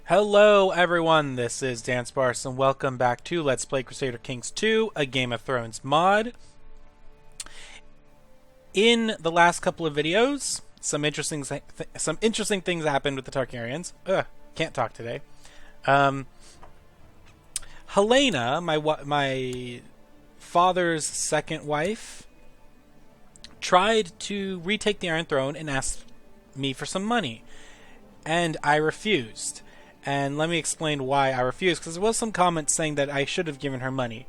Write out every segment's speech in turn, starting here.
Hello everyone, this is Dansparce and welcome back to Let's Play Crusader Kings 2, a Game of Thrones mod. In the last couple of videos, some interesting things happened with the Targaryens. Can't talk today. Helena, my father's second wife, tried to retake the Iron Throne and asked me for some money, and I refused. And let me explain why I refused, because there was some comments saying that I should have given her money.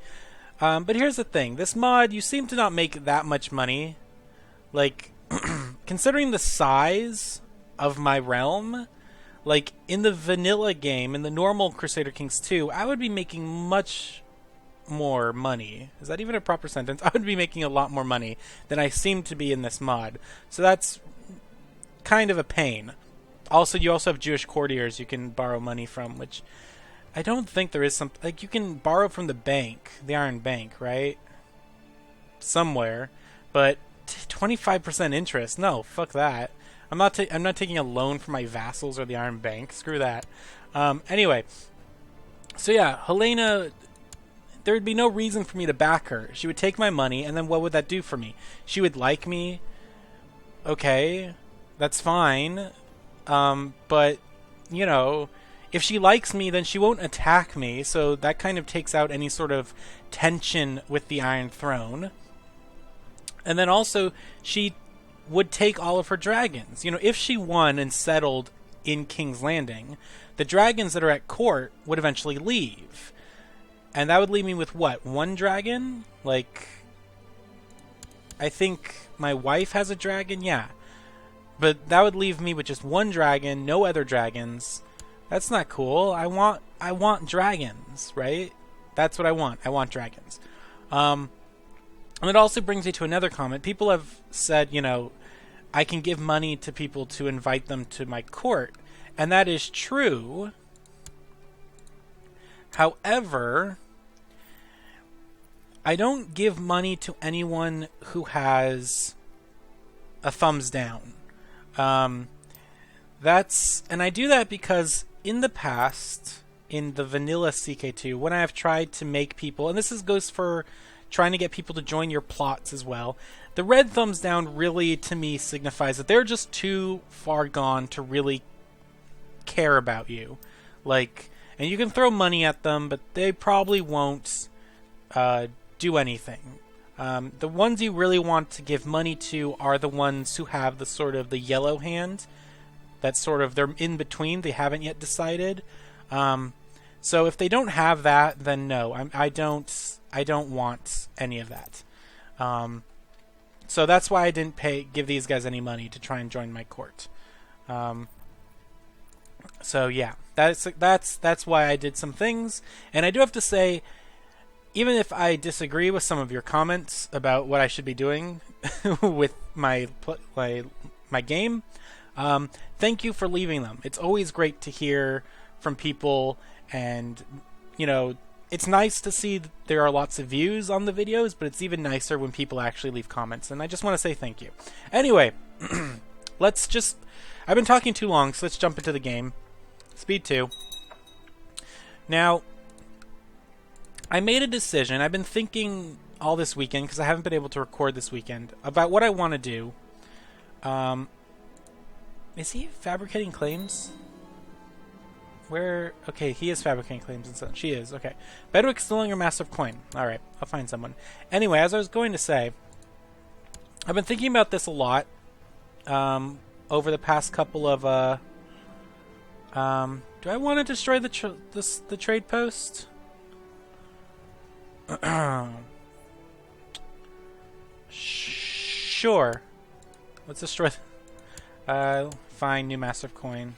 But here's the thing. This mod, you seem to not make that much money. Like, considering the size of my realm, like, in the vanilla game, in the normal Crusader Kings 2, I would be making much more money. Is that even a proper sentence? I would be making a lot more money than I seem to be in this mod. So that's kind of a pain. Also, you also have Jewish courtiers you can borrow money from, which I don't think there is some... Like, you can borrow from the bank, the Iron Bank, right? Somewhere. But 25% interest? No, fuck that. I'm not taking a loan from my vassals or the Iron Bank. Screw that. Anyway. So yeah, Helena... There would be no reason for me to back her. She would take my money, and then what would that do for me? She would like me. Okay. That's fine. But, you know, if she likes me, then she won't attack me, so that kind of takes out any sort of tension with the Iron Throne. And then also, she would take all of her dragons. You know, if she won and settled in King's Landing, the dragons that are at court would eventually leave. And that would leave me with what? One dragon? Like, I think my wife has a dragon? Yeah. But that would leave me with just one dragon, no other dragons. That's not cool. I want dragons, right? That's what I want. I want dragons. And it also brings me to another comment. People have said, you know, I can give money to people to invite them to my court. And that is true. However, I don't give money to anyone who has a thumbs down. And I do that because in the past, in the vanilla CK2, when I have tried to make people, and this goes for trying to get people to join your plots as well, the red thumbs down really, to me, signifies that they're just too far gone to really care about you. Like, and you can throw money at them, but they probably won't do anything. The ones you really want to give money to are the ones who have the sort of the yellow hand. That's sort of, they're in between. They haven't yet decided. So if they don't have that, then no, I don't want any of that. So that's why I didn't give these guys any money to try and join my court. So yeah, that's why I did some things. And I do have to say, even if I disagree with some of your comments about what I should be doing with my game, thank you for leaving them. It's always great to hear from people, and, you know, it's nice to see that there are lots of views on the videos, but it's even nicer when people actually leave comments, and I just want to say thank you. Anyway, I've been talking too long, so let's jump into the game. Speed 2. Now, I made a decision. I've been thinking all this weekend, because I haven't been able to record this weekend, about what I want to do. Is he fabricating claims? Where? Okay, he is fabricating claims and such. She is, okay. Bedwick's still on your massive coin. Alright, I'll find someone. Anyway, as I was going to say, I've been thinking about this a lot over the past couple of... do I want to destroy the trade post? Sure. Let's destroy... find new massive coin.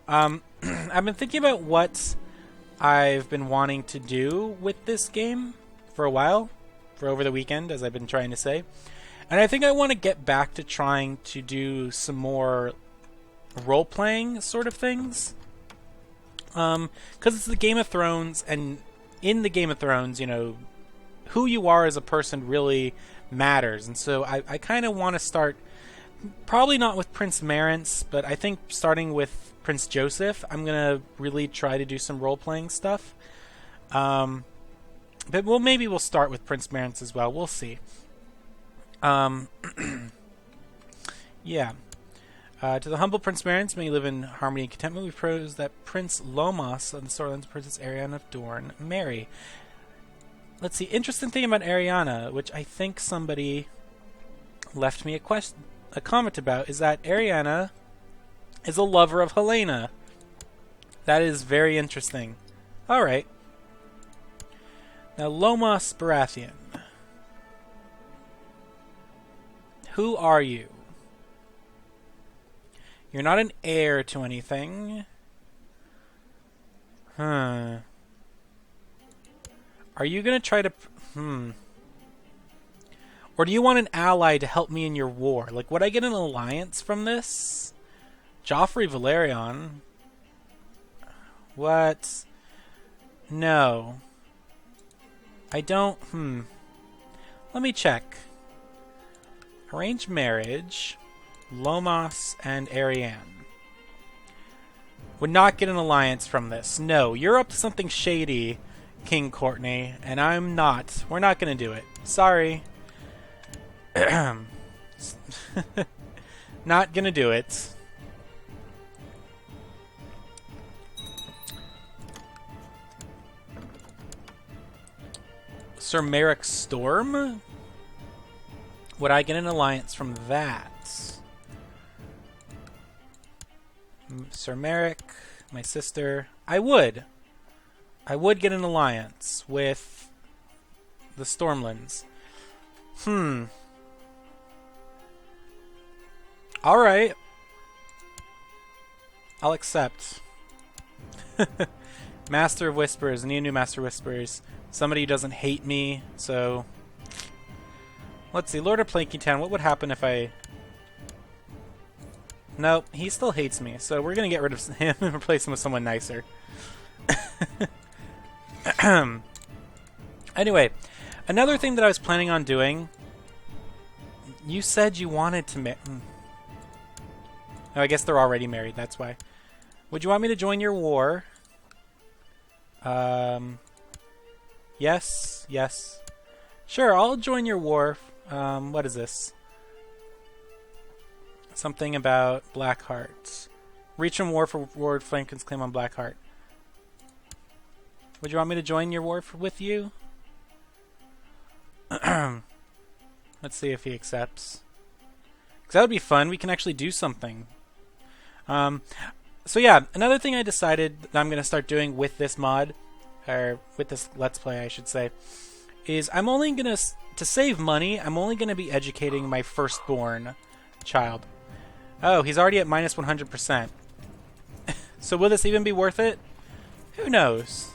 I've been thinking about what I've been wanting to do with this game for a while. For over the weekend, as I've been trying to say. And I think I want to get back to trying to do some more role-playing sort of things. Because it's the Game of Thrones, and in the Game of Thrones, you know, who you are as a person really matters. And so I kind of want to start, probably not with Prince Marance, but I think starting with Prince Joseph, I'm gonna really try to do some role-playing stuff. But maybe we'll start with Prince Marance as well. We'll see. Yeah. To the humble Prince Marance, may you live in harmony and contentment. We propose that Prince Lomos of the Storylands, Princess Ariana of Dorne, marry. Let's see. Interesting thing about Ariana, which I think somebody left me a comment about, is that Ariana is a lover of Helena. That is very interesting. All right. Now, Lomos Baratheon. Who are you? You're not an heir to anything. Huh. Are you going to try to... Or do you want an ally to help me in your war? Like, would I get an alliance from this? Joffrey Valerion? What? No. I don't... Let me check. Arranged marriage... Lomos and Ariane. Would not get an alliance from this. No, you're up to something shady, King Courtney, and I'm not. We're not going to do it. Sorry. Not going to do it. Sir Merrick Storm? Would I get an alliance from that? Sir Merrick, my sister. I would get an alliance with the Stormlands. Alright. I'll accept. Master of Whispers, new Master of Whispers. Somebody who doesn't hate me, so... Let's see, Lord of Plankytown, what would happen if I... Nope, he still hates me, so we're gonna get rid of him and replace him with someone nicer. Anyway, another thing that I was planning on doing... You said you wanted to Oh, I guess they're already married, that's why. Would you want me to join your war? Yes, yes. Sure, I'll join your war. What is this? Something about Blackheart. Reach in war for Lord Flankin's claim on Blackheart. Would you want me to join your war with you? Let's see if he accepts. Because that would be fun. We can actually do something. So yeah, another thing I decided that I'm going to start doing with this mod, or with this Let's Play, I should say, is I'm only going to save money, I'm only going to be educating my firstborn child. Oh, he's already at minus 100%. So will this even be worth it? Who knows?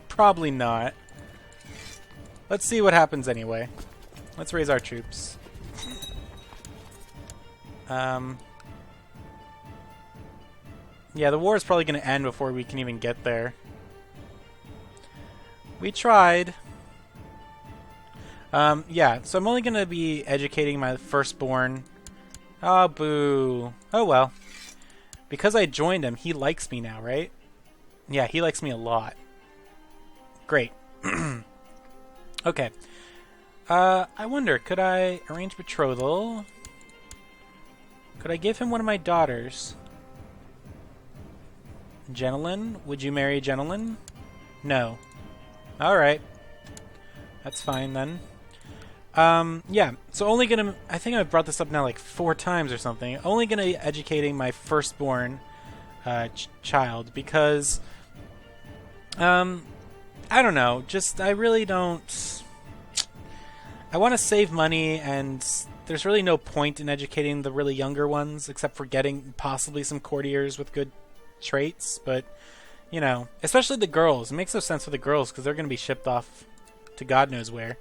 Probably not. Let's see what happens anyway. Let's raise our troops. Yeah, the war is probably going to end before we can even get there. We tried. Yeah, so I'm only going to be educating my firstborn. Oh, boo. Oh, well. Because I joined him, he likes me now, right? Yeah, he likes me a lot. Great. Okay. I wonder, could I arrange betrothal? Could I give him one of my daughters? Gentleman? Would you marry Gentleman? No. Alright. That's fine then. Yeah, so only gonna... I think I've brought this up now like 4 times or something. Only gonna be educating my firstborn child because... I don't know. Just, I really don't... I want to save money, and there's really no point in educating the really younger ones, except for getting possibly some courtiers with good traits, but, you know, especially the girls. It makes no sense for the girls, because they're going to be shipped off to God knows where.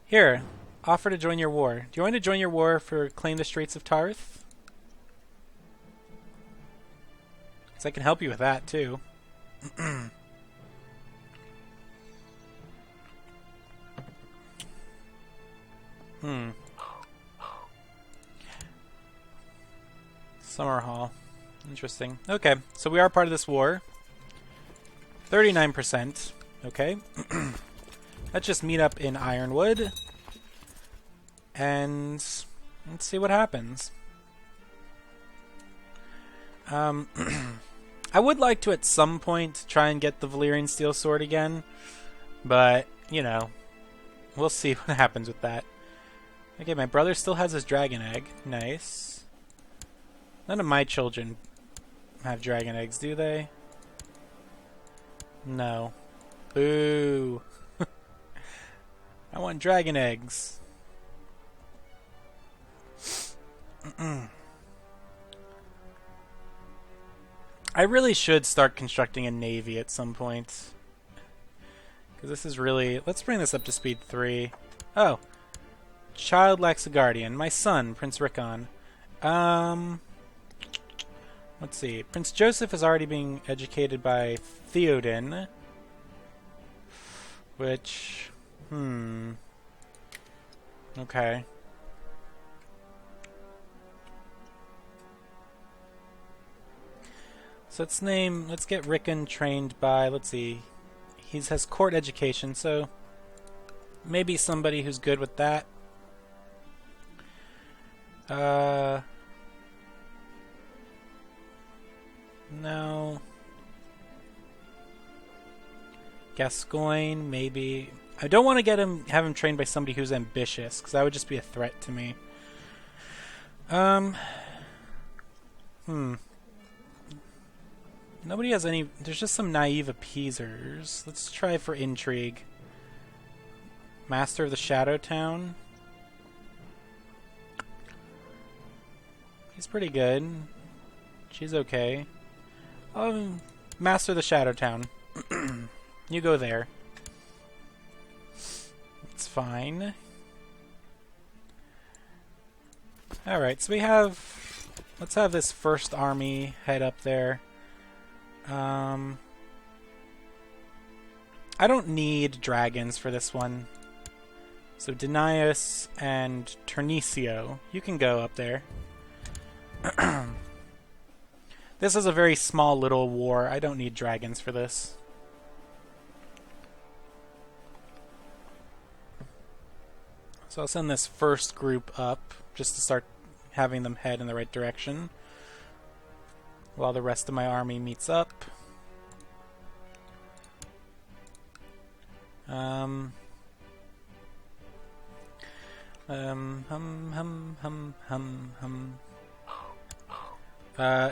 Here, offer to join your war. Do you want to join your war for claim the Straits of Tarth? Because I can help you with that, too. Summer Hall. Interesting. Okay, so we are part of this war. 39%. Okay. Let's just meet up in Ironwood. And let's see what happens. I would like to at some point try and get the Valyrian Steel Sword again. But, you know, we'll see what happens with that. Okay, my brother still has his dragon egg. Nice. None of my children have dragon eggs, do they? No. Boo. I want dragon eggs. I really should start constructing a navy at some point. Because this is really... Let's bring this up to speed 3. Oh. Child lacks a guardian. My son, Prince Rickon. Let's see. Prince Joseph is already being educated by Theoden. Which... Okay. So let's get Rickon trained by, let's see. He has court education, so maybe somebody who's good with that. No. Gascoigne, maybe. I don't want to have him trained by somebody who's ambitious, because that would just be a threat to me. Nobody has any... There's just some naive appeasers. Let's try for intrigue. Master of the Shadow Town. He's pretty good. She's okay. Master of the Shadow Town. You go there. It's fine. Alright, so we have... Let's have this first army head up there. I don't need dragons for this one. So Denius and Ternicio, you can go up there. This is a very small little war. I don't need dragons for this. So I'll send this first group up just to start having them head in the right direction while the rest of my army meets up.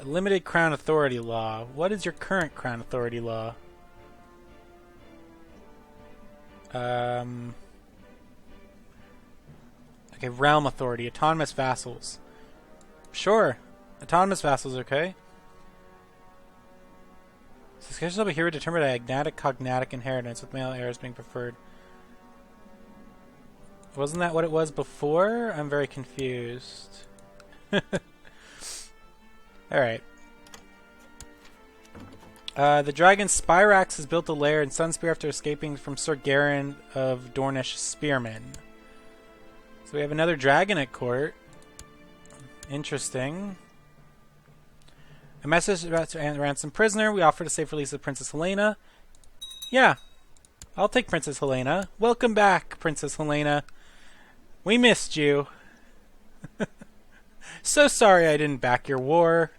Limited Crown Authority Law. What is your current Crown Authority Law? Okay, Realm Authority. Autonomous Vassals. Sure. Autonomous Vassals, okay. Successions of a hero determined by agnatic cognatic inheritance, with male heirs being preferred. Wasn't that what it was before? I'm very confused. Alright. The dragon Spyrax has built a lair in Sunspear after escaping from Sir Garen of Dornish Spearmen. So we have another dragon at court. Interesting. A message about to ransom prisoner. We offer to save release of Princess Helena. Yeah. I'll take Princess Helena. Welcome back, Princess Helena. We missed you. So sorry I didn't back your war.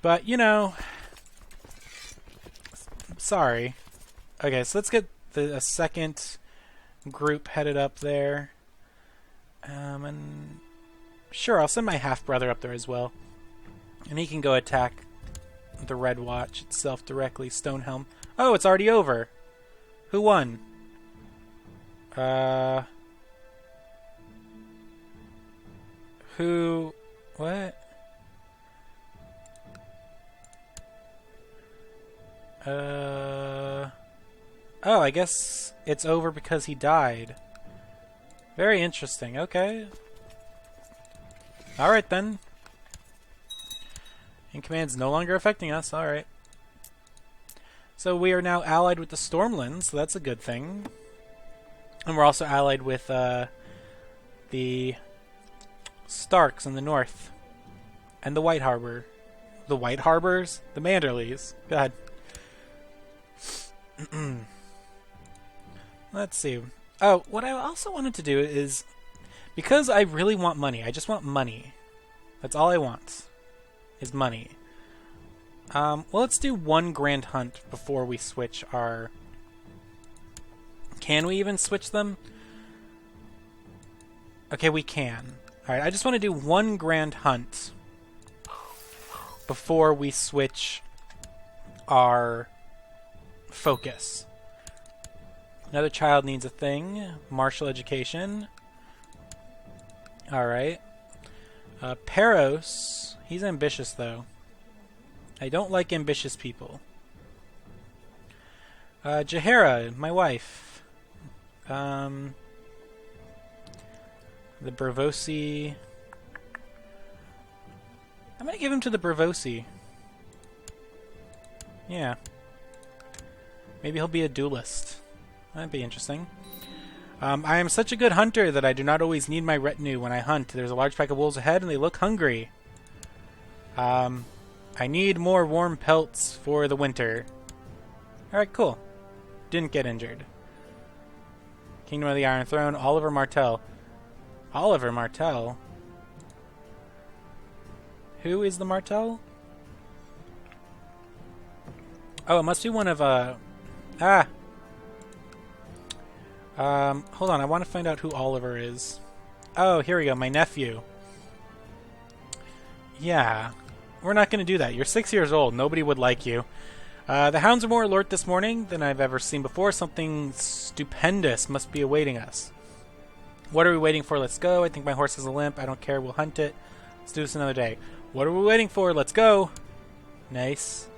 But, you know... Sorry. Okay, so let's get a second group headed up there. And... Sure, I'll send my half-brother up there as well. And he can go attack the Red Watch itself directly. Stonehelm. Oh, it's already over. Who won? Who... What? Oh, I guess it's over because he died. Very interesting. Okay. Alright then. In command's no longer affecting us. Alright. So we are now allied with the Stormlands, so that's a good thing. And we're also allied with the Starks in the north. And the White Harbor. The White Harbors? The Manderleys. Go ahead. Let's see. Oh, what I also wanted to do is, because I really want money, I just want money. That's all I want, is money. Well, let's do one grand hunt before we switch our... Can we even switch them? Okay, we can. Alright, I just want to do one grand hunt before we switch our focus. Another child needs a thing. Martial education. Alright. Peros. He's ambitious, though. I don't like ambitious people. Jahara, my wife. The Bravosi. I'm gonna give him to the Bravosi. Yeah. Maybe he'll be a duelist. That'd be interesting. I am such a good hunter that I do not always need my retinue when I hunt. There's a large pack of wolves ahead and they look hungry. I need more warm pelts for the winter. Alright, cool. Didn't get injured. Kingdom of the Iron Throne, Oliver Martell. Oliver Martell? Who is the Martell? Oh, it must be one of, hold on, I want to find out who Oliver is. Oh, here we go, my nephew. Yeah, we're not going to do that. You're 6 years old. Nobody would like you. The hounds are more alert this morning than I've ever seen before. Something stupendous must be awaiting us. What are we waiting for? Let's go. I think my horse has a limp. I don't care. We'll hunt it. Let's do this another day. What are we waiting for? Let's go. Nice.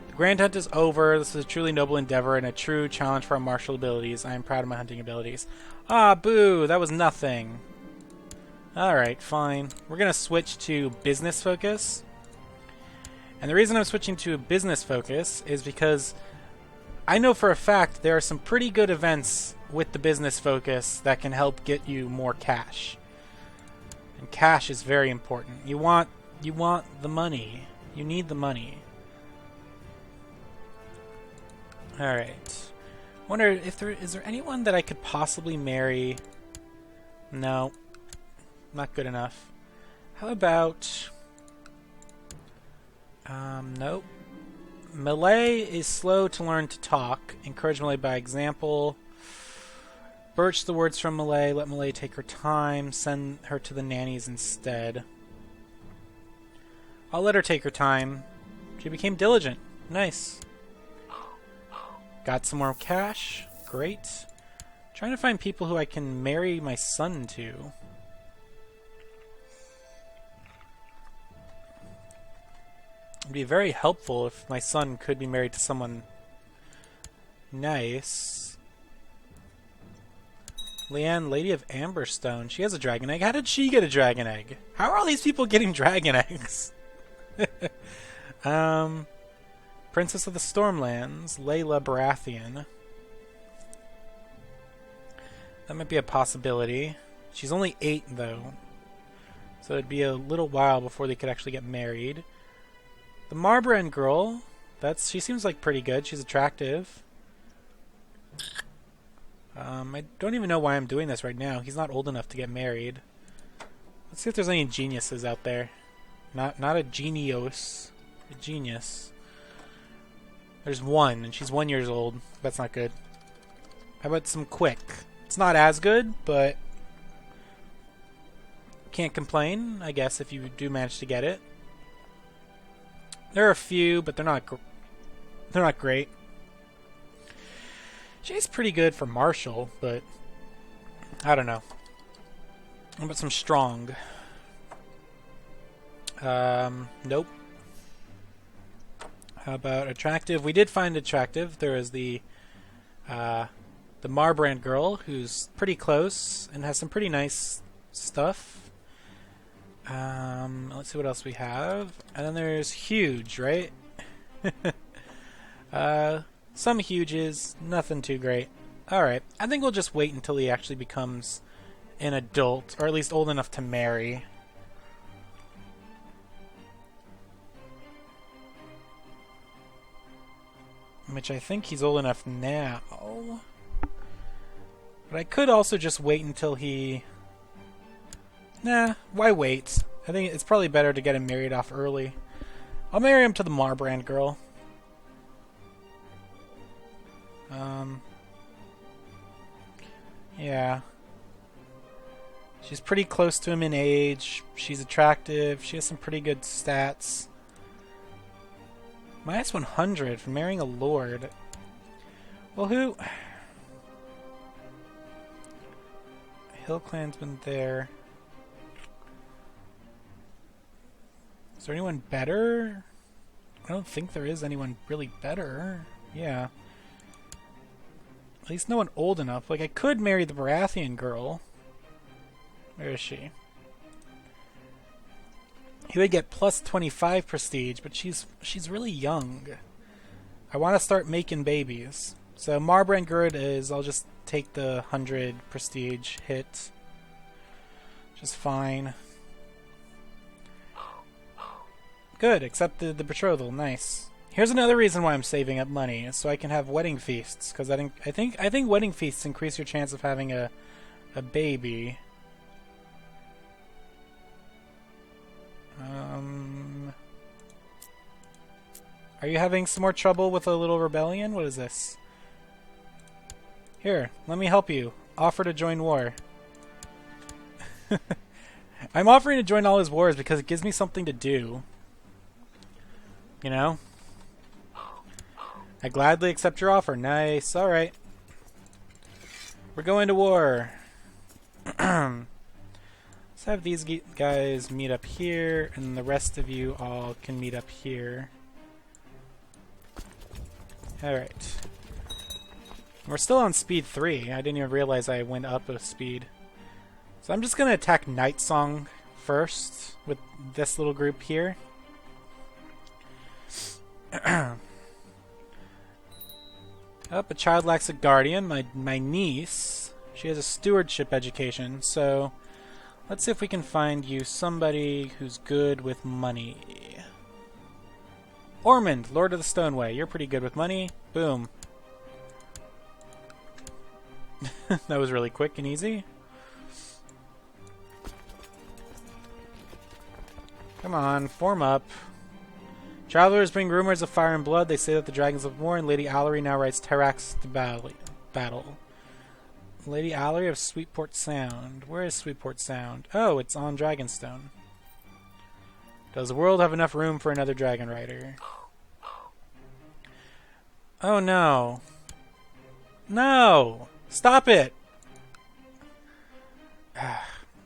The grand hunt is over. This is a truly noble endeavor and a true challenge for our martial abilities. I am proud of my hunting abilities. Ah, boo. That was nothing. Alright, fine. We're going to switch to business focus. And the reason I'm switching to business focus is because I know for a fact there are some pretty good events with the business focus that can help get you more cash. And cash is very important. You want the money. You need the money. Alright. Wonder if is there anyone that I could possibly marry? No. Not good enough. How about... nope. Malay is slow to learn to talk. Encourage Malay by example. Birch the words from Malay. Let Malay take her time. Send her to the nannies instead. I'll let her take her time. She became diligent. Nice. Got some more cash. Great. Trying to find people who I can marry my son to. It'd be very helpful if my son could be married to someone nice. Leanne, Lady of Amberstone. She has a dragon egg. How did she get a dragon egg? How are all these people getting dragon eggs? Princess of the Stormlands, Layla Baratheon. That might be a possibility. She's only 8, though. So it'd be a little while before they could actually get married. The Marbrand girl, she seems like pretty good. She's attractive. I don't even know why I'm doing this right now. He's not old enough to get married. Let's see if there's any geniuses out there. Not a genios, a genius. There's one, and she's 1 year old. That's not good. How about some quick? It's not as good, but can't complain, I guess, if you do manage to get it. There are a few, but they're not great. She's pretty good for Marshall, but I don't know. How about some strong? Nope. How about attractive? We did find attractive. There is the Marbrand girl, who's pretty close and has some pretty nice stuff. Let's see what else we have. And then there's Huge, right? Some Huges, nothing too great. Alright, I think we'll just wait until he actually becomes an adult, or at least old enough to marry. which I think he's old enough now. But I could also just wait until he... Nah, why wait? I think it's probably better to get him married off early. I'll marry him to the Marbrand girl. Yeah. She's pretty close to him in age. She's attractive. She has some pretty good stats. Minus 100 for marrying a lord. Well, who... Hill Clansman there. Is there anyone better? I don't think there is anyone really better. Yeah. At least no one old enough. Like, I could marry the Baratheon girl. Where is she? He would get plus 25 prestige, but she's really young. I want to start making babies. So Marbrand Gerd is, I'll just take the 100 prestige hit. Just fine. Good, accept the betrothal. Nice. Here's another reason why I'm saving up money, so I can have wedding feasts. Because I think wedding feasts increase your chance of having a baby. Are you having some more trouble with a little rebellion? What is this? Here, let me help you. Offer to join war. I'm offering to join all his wars because it gives me something to do. You know? I gladly accept your offer. Nice. Alright. We're going to war. Let's have these guys meet up here, and the rest of you all can meet up here. Alright. We're still on speed 3. I didn't even realize I went up a speed. So I'm just going to attack Night Song first with this little group here. A child lacks a guardian. My niece, she has a stewardship education, so let's see if we can find you somebody who's good with money. Ormond, Lord of the Stoneway. You're pretty good with money. Boom. That was really quick and easy. Come on, form up. Travelers bring rumors of fire and blood. They say that the dragons of war, and Lady Allery now writes Tyrax to battle. Lady Allery of Sweetport Sound. Where is Sweetport Sound? Oh, it's on Dragonstone. Does the world have enough room for another dragon rider? Oh no. No! Stop it!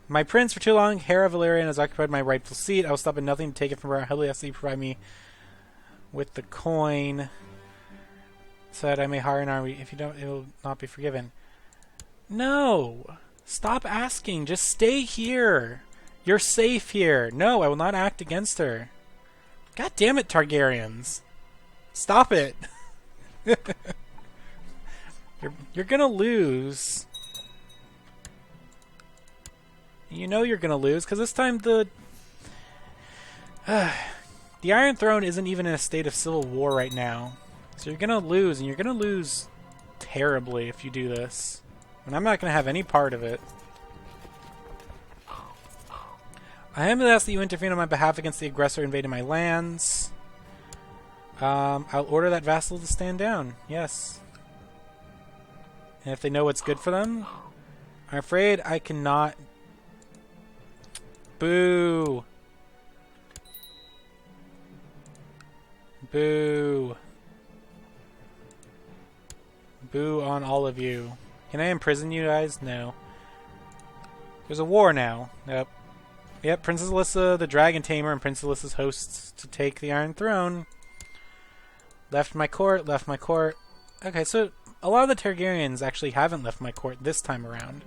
My prince, for too long, Hera Valerian has occupied my rightful seat. I will stop at nothing to take it from her. Heavily ask that you provide me with the coin so that I may hire an army. If you don't, it will not be forgiven. No! Stop asking. Just stay here. You're safe here. No, I will not act against her. God damn it, Targaryens. Stop it. You're gonna lose. You know you're gonna lose, because this time the Iron Throne isn't even in a state of civil war right now. So you're gonna lose, and you're gonna lose terribly if you do this. And I'm not gonna have any part of it. I am going to ask that you intervene on my behalf against the aggressor invading my lands. I'll order that vassal to stand down. Yes. And if they know what's good for them, I'm afraid I cannot. Boo. Boo. Boo on all of you. Can I imprison you guys? No. There's a war now. Yep. Yep, Princess Alyssa, the Dragon Tamer, and Princess Alyssa's hosts to take the Iron Throne. Left my court, left my court. Okay, so a lot of the Targaryens actually haven't left my court this time around.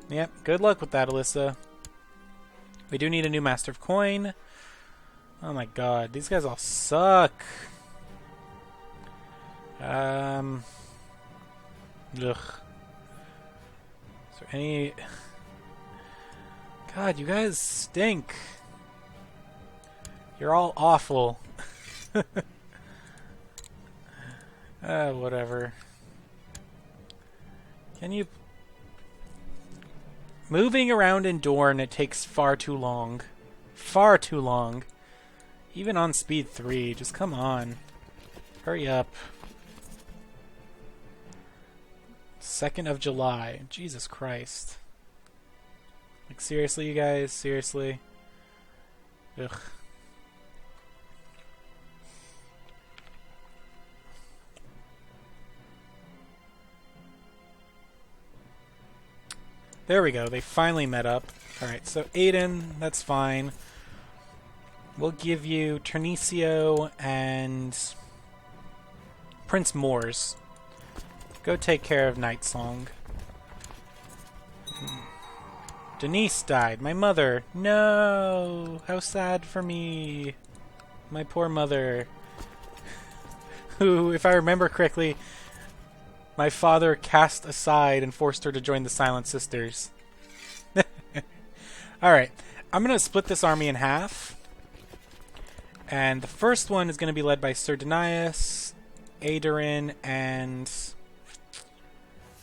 Yep, good luck with that, Alyssa. We do need a new Master of Coin. Oh my god, these guys all suck. Ugh. Is there any... God, you guys stink. You're all awful. Whatever. Can you... Moving around in Dorne, it takes far too long. Far too long. Even on speed 3, just come on. Hurry up. 2nd of July. Jesus Christ. Like, seriously, you guys? Seriously? Ugh. There we go. They finally met up. Alright, so Aiden, that's fine. We'll give you Ternicio and Prince Moors. Go take care of Nightsong. Denise died. My mother. No! How sad for me. My poor mother. Who, if I remember correctly, my father cast aside and forced her to join the Silent Sisters. Alright, I'm going to split this army in half. And the first one is going to be led by Sir Denias, Aderin, and...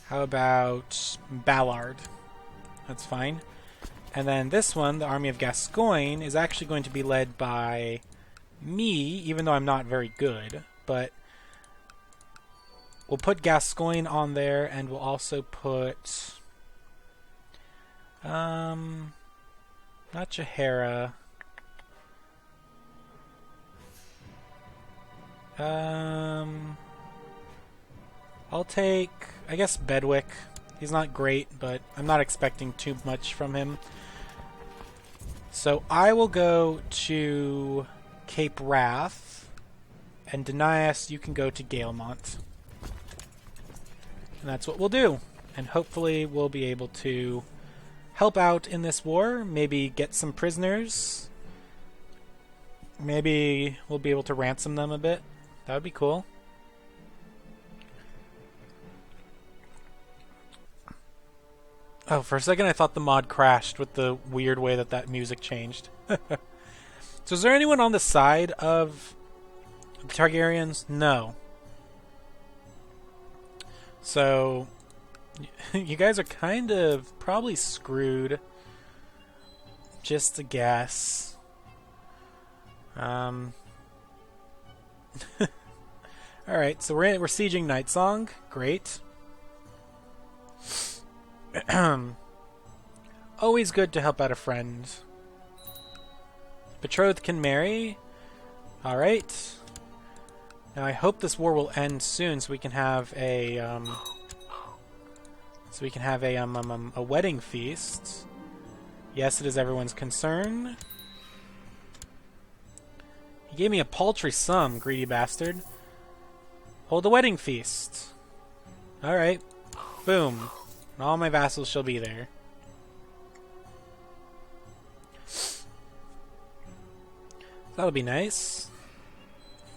how about Ballard? That's fine. And then this one, the Army of Gascoigne, is actually going to be led by me, even though I'm not very good. But we'll put Gascoigne on there, and we'll also put... not Jahara. I'll take, I guess, Bedwick. He's not great, but I'm not expecting too much from him. So I will go to Cape Wrath, and Denias, you can go to Galemont. And that's what we'll do. And hopefully we'll be able to help out in this war, maybe get some prisoners. Maybe we'll be able to ransom them a bit. That would be cool. Oh, for a second I thought the mod crashed with the weird way that that music changed. So is there anyone on the side of the Targaryens? No. So you guys are kind of probably screwed. Just a guess. Alright, so we're sieging Nightsong. Great. Always good to help out a friend. Betrothed can marry. Alright. Now I hope this war will end soon so we can have a a wedding feast. Yes, it is everyone's concern. He gave me a paltry sum, greedy bastard. Hold a wedding feast. Alright. Boom. And all my vassals shall be there. That'll be nice.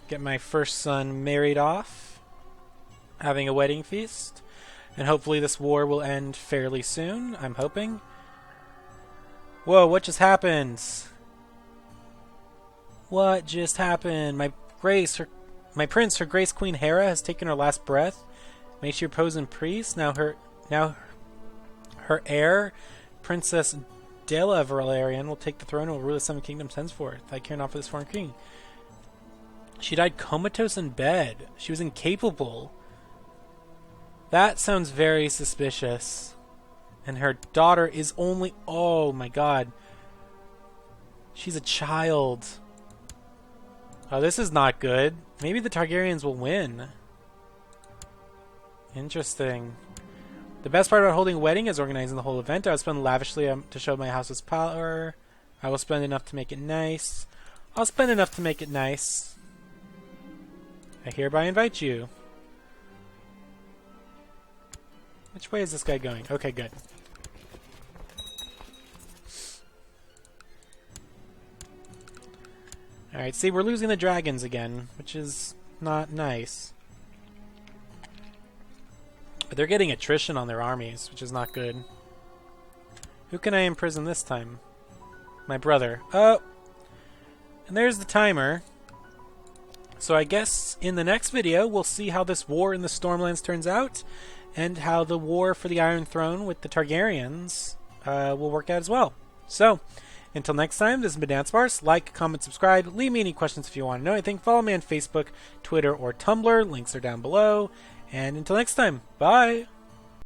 Get my first son married off. Having a wedding feast. And hopefully this war will end fairly soon. I'm hoping. Whoa, what just happened? What just happened? My prince, her grace Queen Hera, has taken her last breath. Makes she repose in peace. Now her heir, Princess Dela Valerian, will take the throne and will rule the Seven Kingdoms henceforth. I care not for this foreign king. She died comatose in bed. She was incapable. That sounds very suspicious. And her daughter is only... oh my god. She's a child. Oh, this is not good. Maybe the Targaryens will win. Interesting. The best part about holding a wedding is organizing the whole event. I will spend lavishly to show my house's power. I will spend enough to make it nice. I'll spend enough to make it nice. I hereby invite you. Which way is this guy going? Okay, good. Alright, see, we're losing the dragons again, which is not nice. But they're getting attrition on their armies, which is not good. Who can I imprison this time? My brother. Oh! And there's the timer. So I guess in the next video, we'll see how this war in the Stormlands turns out, and how the war for the Iron Throne with the Targaryens will work out as well. So, until next time, this has been Dansparce. Like, comment, subscribe. Leave me any questions if you want to know anything. Follow me on Facebook, Twitter, or Tumblr. Links are down below. And until next time, bye!